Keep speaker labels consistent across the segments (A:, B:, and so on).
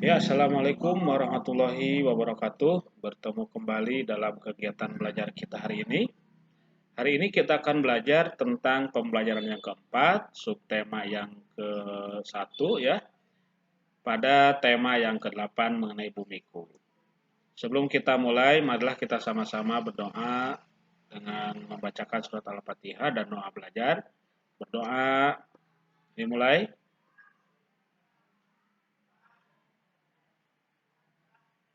A: Ya, Assalamualaikum warahmatullahi wabarakatuh. Bertemu kembali dalam kegiatan belajar kita hari ini. Hari ini kita akan belajar tentang pembelajaran yang keempat, subtema yang ke-1 ya, pada tema yang ke-8 mengenai bumiku. Sebelum kita mulai, marilah kita sama-sama berdoa dengan membacakan surat Al-Fatihah dan doa belajar. Berdoa, dimulai.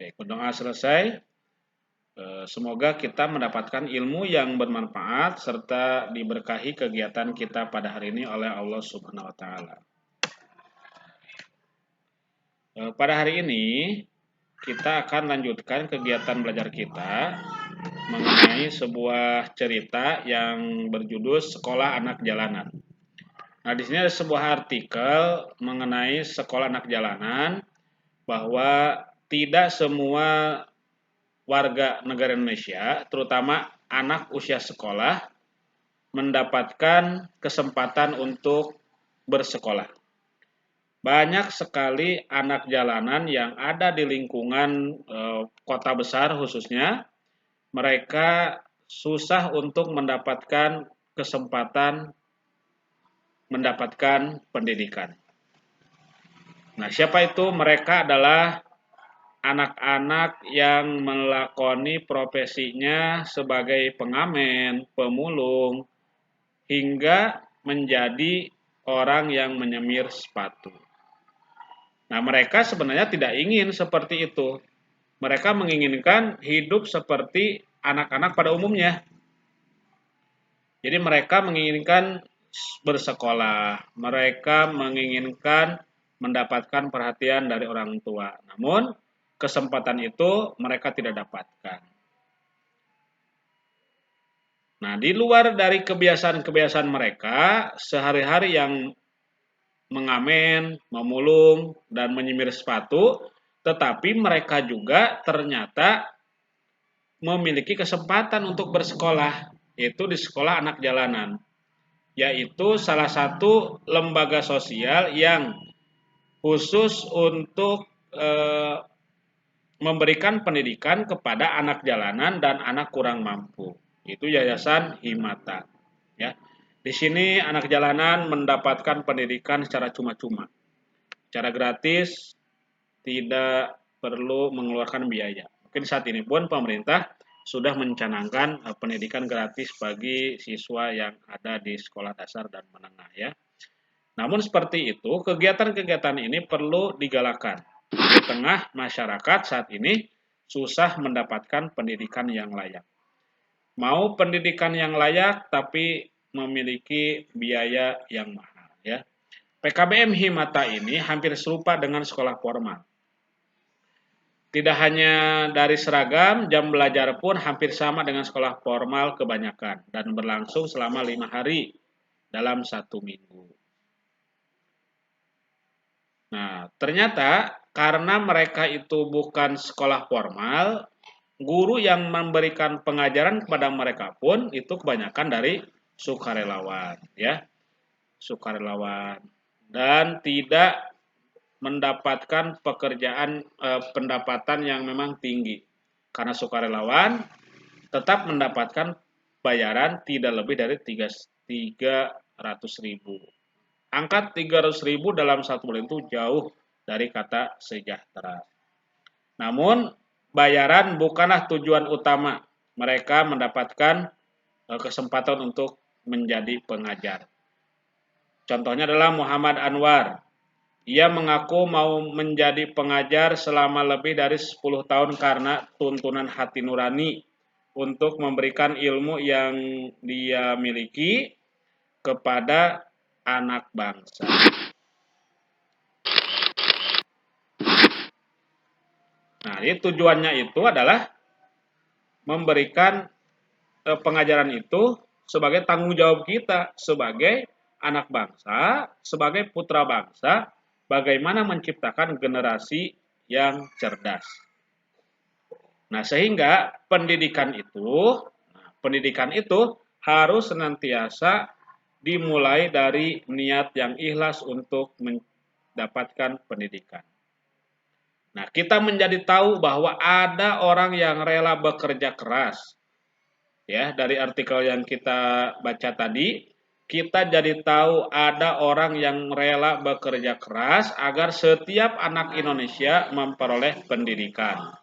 A: Oke, berdoa selesai. Semoga kita mendapatkan ilmu yang bermanfaat serta diberkahi kegiatan kita pada hari ini oleh Allah Subhanahu wa taala. Pada hari ini kita akan lanjutkan kegiatan belajar kita mengenai sebuah cerita yang berjudul Sekolah Anak Jalanan. Nah, di sini ada sebuah artikel mengenai sekolah anak jalanan bahwa tidak semua warga negara Indonesia, terutama anak usia sekolah, mendapatkan kesempatan untuk bersekolah. Banyak sekali anak jalanan yang ada di lingkungan kota besar khususnya, mereka susah untuk mendapatkan kesempatan mendapatkan pendidikan. Nah, siapa itu? Mereka adalah anak-anak yang melakoni profesinya sebagai pengamen, pemulung, hingga menjadi orang yang menyemir sepatu. Nah, mereka sebenarnya tidak ingin seperti itu. Mereka menginginkan hidup seperti anak-anak pada umumnya. Jadi mereka menginginkan bersekolah, mereka menginginkan mendapatkan perhatian dari orang tua. Namun, kesempatan itu mereka tidak dapatkan. Nah, di luar dari kebiasaan-kebiasaan mereka, sehari-hari yang mengamen, memulung, dan menyemir sepatu, tetapi mereka juga ternyata memiliki kesempatan untuk bersekolah, yaitu di sekolah anak jalanan, yaitu salah satu lembaga sosial yang khusus untuk memberikan pendidikan kepada anak jalanan dan anak kurang mampu. Itu Yayasan Himata. Ya. Di sini anak jalanan mendapatkan pendidikan secara cuma-cuma, secara gratis, tidak perlu mengeluarkan biaya. Mungkin saat ini pun pemerintah sudah mencanangkan pendidikan gratis bagi siswa yang ada di sekolah dasar dan menengah ya. Namun seperti itu, kegiatan-kegiatan ini perlu digalakkan. Di tengah masyarakat saat ini susah mendapatkan pendidikan yang layak. Mau pendidikan yang layak tapi memiliki biaya yang mahal ya. PKBM Himata ini hampir serupa dengan sekolah formal. Tidak hanya dari seragam, jam belajar pun hampir sama dengan sekolah formal kebanyakan dan berlangsung selama 5 hari dalam 1 minggu. Nah, ternyata karena mereka itu bukan sekolah formal, guru yang memberikan pengajaran kepada mereka pun itu kebanyakan dari sukarelawan, ya, sukarelawan dan tidak mendapatkan pendapatan yang memang tinggi. Karena sukarelawan tetap mendapatkan bayaran tidak lebih dari 300.000. Angka 300.000 dalam 1 bulan itu jauh dari kata sejahtera. Namun, bayaran bukanlah tujuan utama mereka mendapatkan kesempatan untuk menjadi pengajar. Contohnya adalah Muhammad Anwar. Ia mengaku mau menjadi pengajar selama lebih dari 10 tahun karena tuntunan hati nurani untuk memberikan ilmu yang dia miliki kepada anak bangsa. Nah, ini tujuannya itu adalah memberikan pengajaran itu sebagai tanggung jawab kita sebagai anak bangsa, sebagai putra bangsa, bagaimana menciptakan generasi yang cerdas. Nah, sehingga pendidikan itu harus senantiasa dimulai dari niat yang ikhlas untuk mendapatkan pendidikan. Nah, kita menjadi tahu bahwa ada orang yang rela bekerja keras. Ya, dari artikel yang kita baca tadi, kita jadi tahu ada orang yang rela bekerja keras agar setiap anak Indonesia memperoleh pendidikan.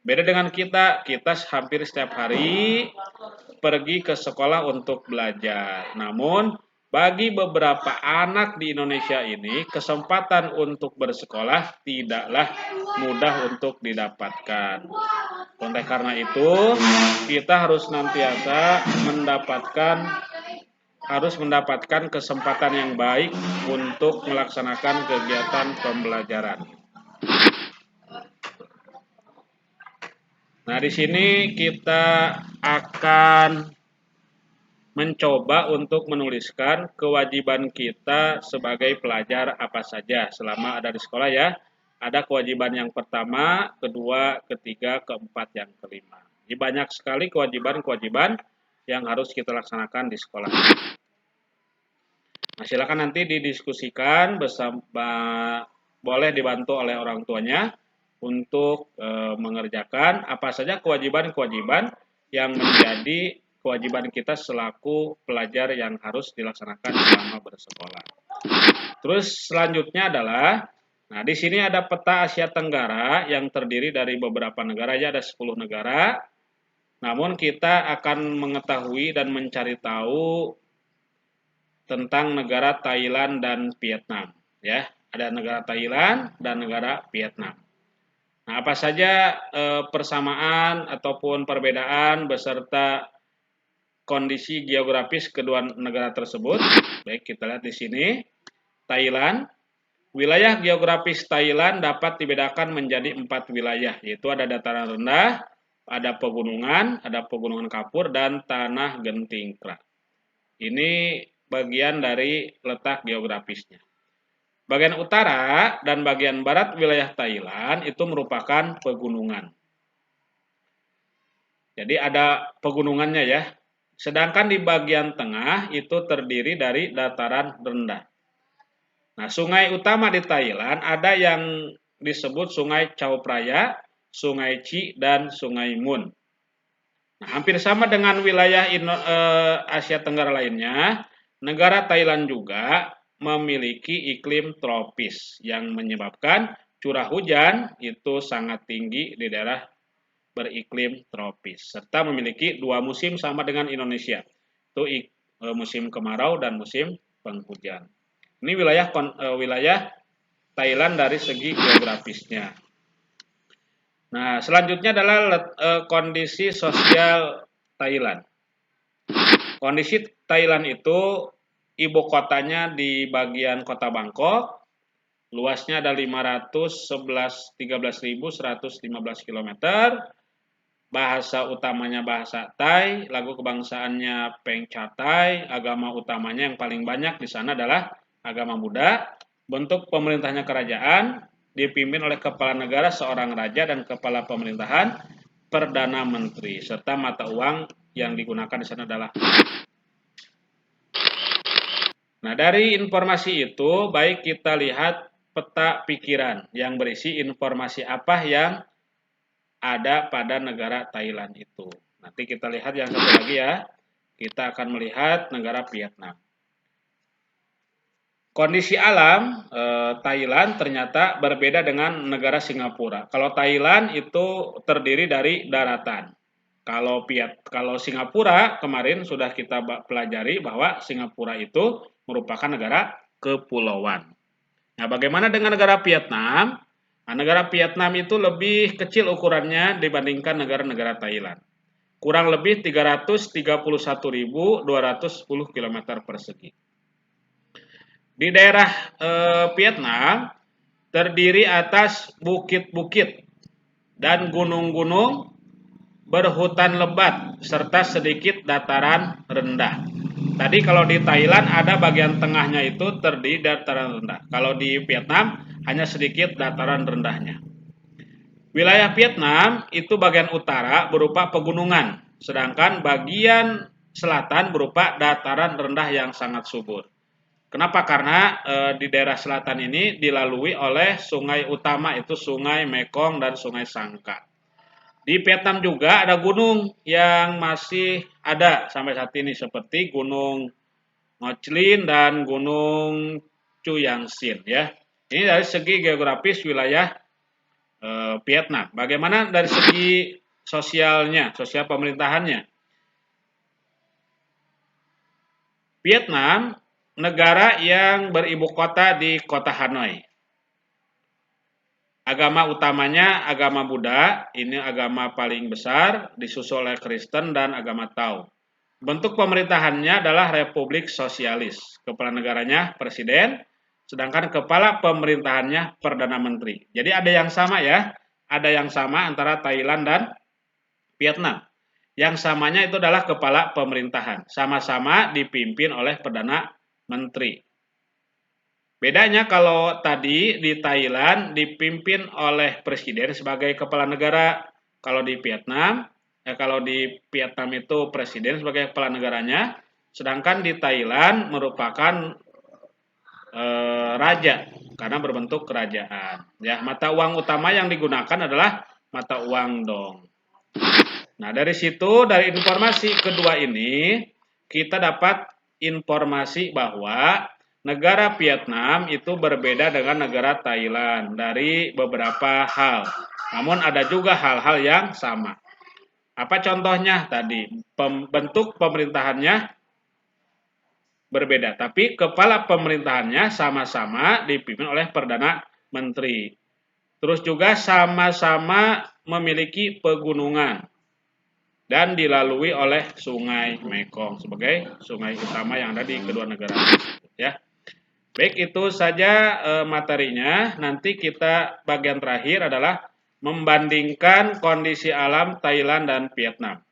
A: Beda dengan kita hampir setiap hari pergi ke sekolah untuk belajar. Namun, bagi beberapa anak di Indonesia ini, kesempatan untuk bersekolah tidaklah mudah untuk didapatkan. Oleh karena itu, kita harus senantiasa mendapatkan kesempatan yang baik untuk melaksanakan kegiatan pembelajaran. Nah, di sini kita akan mencoba untuk menuliskan kewajiban kita sebagai pelajar apa saja selama ada di sekolah ya. Ada kewajiban yang pertama, kedua, ketiga, keempat, yang kelima. Jadi banyak sekali kewajiban-kewajiban yang harus kita laksanakan di sekolah. Nah, silakan nanti didiskusikan bersama, boleh dibantu oleh orang tuanya untuk mengerjakan apa saja kewajiban-kewajiban yang menjadi kewajiban kita selaku pelajar yang harus dilaksanakan selama bersekolah. Terus selanjutnya adalah, nah di sini ada peta Asia Tenggara yang terdiri dari beberapa negara, ya ada 10 negara. Namun kita akan mengetahui dan mencari tahu tentang negara Thailand dan Vietnam, ya. Ada negara Thailand dan negara Vietnam. Nah, apa saja persamaan ataupun perbedaan beserta kondisi geografis kedua negara tersebut? Baik, kita lihat di sini. Thailand, wilayah geografis Thailand dapat dibedakan menjadi 4 wilayah, yaitu ada dataran rendah, ada pegunungan kapur, dan tanah gentingkrak. Ini bagian dari letak geografisnya. Bagian utara dan bagian barat wilayah Thailand itu merupakan pegunungan. Jadi ada pegunungannya ya. Sedangkan di bagian tengah itu terdiri dari dataran rendah. Nah, sungai utama di Thailand ada yang disebut Sungai Chao Phraya, Sungai Chi, dan Sungai Mun. Nah, hampir sama dengan wilayah Asia Tenggara lainnya, negara Thailand juga memiliki iklim tropis yang menyebabkan curah hujan itu sangat tinggi di daerah beriklim tropis, serta memiliki 2 musim sama dengan Indonesia, itu musim kemarau dan musim penghujan. Ini wilayah Thailand dari segi geografisnya. Nah, selanjutnya adalah kondisi sosial Thailand. Kondisi Thailand itu ibu kotanya di bagian kota Bangkok, luasnya ada 13.115 km, bahasa utamanya bahasa Thai, lagu kebangsaannya Peng Chatai, agama utamanya yang paling banyak di sana adalah agama Buddha, bentuk pemerintahnya kerajaan, dipimpin oleh kepala negara seorang raja dan kepala pemerintahan perdana menteri, serta mata uang yang digunakan di sana adalah. Nah, dari informasi itu baik kita lihat peta pikiran yang berisi informasi apa yang ada pada negara Thailand itu. Nanti kita lihat yang satu lagi ya. Kita akan melihat negara Vietnam. Kondisi alam Thailand ternyata berbeda dengan negara Singapura. Kalau Thailand itu terdiri dari daratan. Kalau Singapura kemarin sudah kita pelajari bahwa Singapura itu merupakan negara kepulauan. Nah, bagaimana dengan negara Vietnam? Nah, negara Vietnam itu lebih kecil ukurannya dibandingkan negara-negara Thailand. Kurang lebih 331.210 km persegi. Di daerah Vietnam terdiri atas bukit-bukit dan gunung-gunung berhutan lebat serta sedikit dataran rendah. Tadi kalau di Thailand ada bagian tengahnya itu terdiri dataran rendah. Kalau di Vietnam hanya sedikit dataran rendahnya. Wilayah Vietnam itu bagian utara berupa pegunungan, sedangkan bagian selatan berupa dataran rendah yang sangat subur. Kenapa? Karena di daerah selatan ini dilalui oleh sungai utama itu Sungai Mekong dan Sungai Sangka. Di Vietnam juga ada gunung yang masih ada sampai saat ini seperti Gunung Ngoclin dan Gunung Chuyangsin ya. Ini dari segi geografis wilayah Vietnam. Bagaimana dari segi sosialnya, sosial pemerintahannya? Vietnam negara yang beribu kota di kota Hanoi. Agama utamanya agama Buddha, ini agama paling besar, disusul oleh Kristen dan agama Tao. Bentuk pemerintahannya adalah Republik Sosialis. Kepala negaranya presiden, sedangkan kepala pemerintahannya Perdana Menteri. Jadi ada yang sama ya, ada yang sama antara Thailand dan Vietnam. Yang samanya itu adalah kepala pemerintahan, sama-sama dipimpin oleh Perdana Menteri. Bedanya kalau tadi di Thailand dipimpin oleh presiden sebagai kepala negara, kalau di Vietnam, kalau di Vietnam itu presiden sebagai kepala negaranya, sedangkan di Thailand merupakan raja karena berbentuk kerajaan. Ya, mata uang utama yang digunakan adalah mata uang dong. Nah, dari situ dari informasi kedua ini kita dapat informasi bahwa negara Vietnam itu berbeda dengan negara Thailand dari beberapa hal. Namun ada juga hal-hal yang sama. Apa contohnya tadi? Bentuk pemerintahannya berbeda, tapi kepala pemerintahannya sama-sama dipimpin oleh Perdana Menteri. Terus juga sama-sama memiliki pegunungan dan dilalui oleh Sungai Mekong sebagai sungai utama yang ada di kedua negara ya. Baik, itu saja materinya. Nanti kita bagian terakhir adalah membandingkan kondisi alam Thailand dan Vietnam.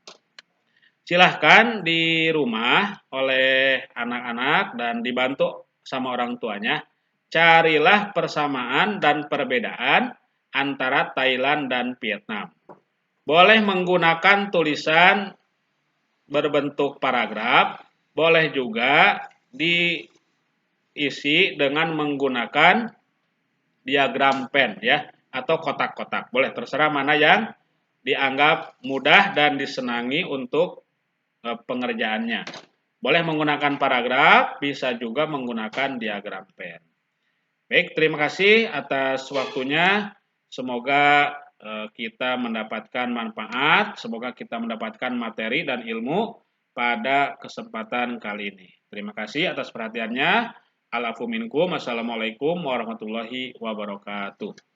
A: Silahkan di rumah oleh anak-anak dan dibantu sama orang tuanya, carilah persamaan dan perbedaan antara Thailand dan Vietnam. Boleh menggunakan tulisan berbentuk paragraf, boleh juga diisi dengan menggunakan diagram pen ya atau kotak-kotak. Boleh terserah mana yang dianggap mudah dan disenangi untuk pengerjaannya. Boleh menggunakan paragraf, bisa juga menggunakan diagram pen. Baik, terima kasih atas waktunya. Semoga kita mendapatkan manfaat, semoga kita mendapatkan materi dan ilmu pada kesempatan kali ini. Terima kasih atas perhatiannya. Alafu minkum. Assalamualaikum warahmatullahi wabarakatuh.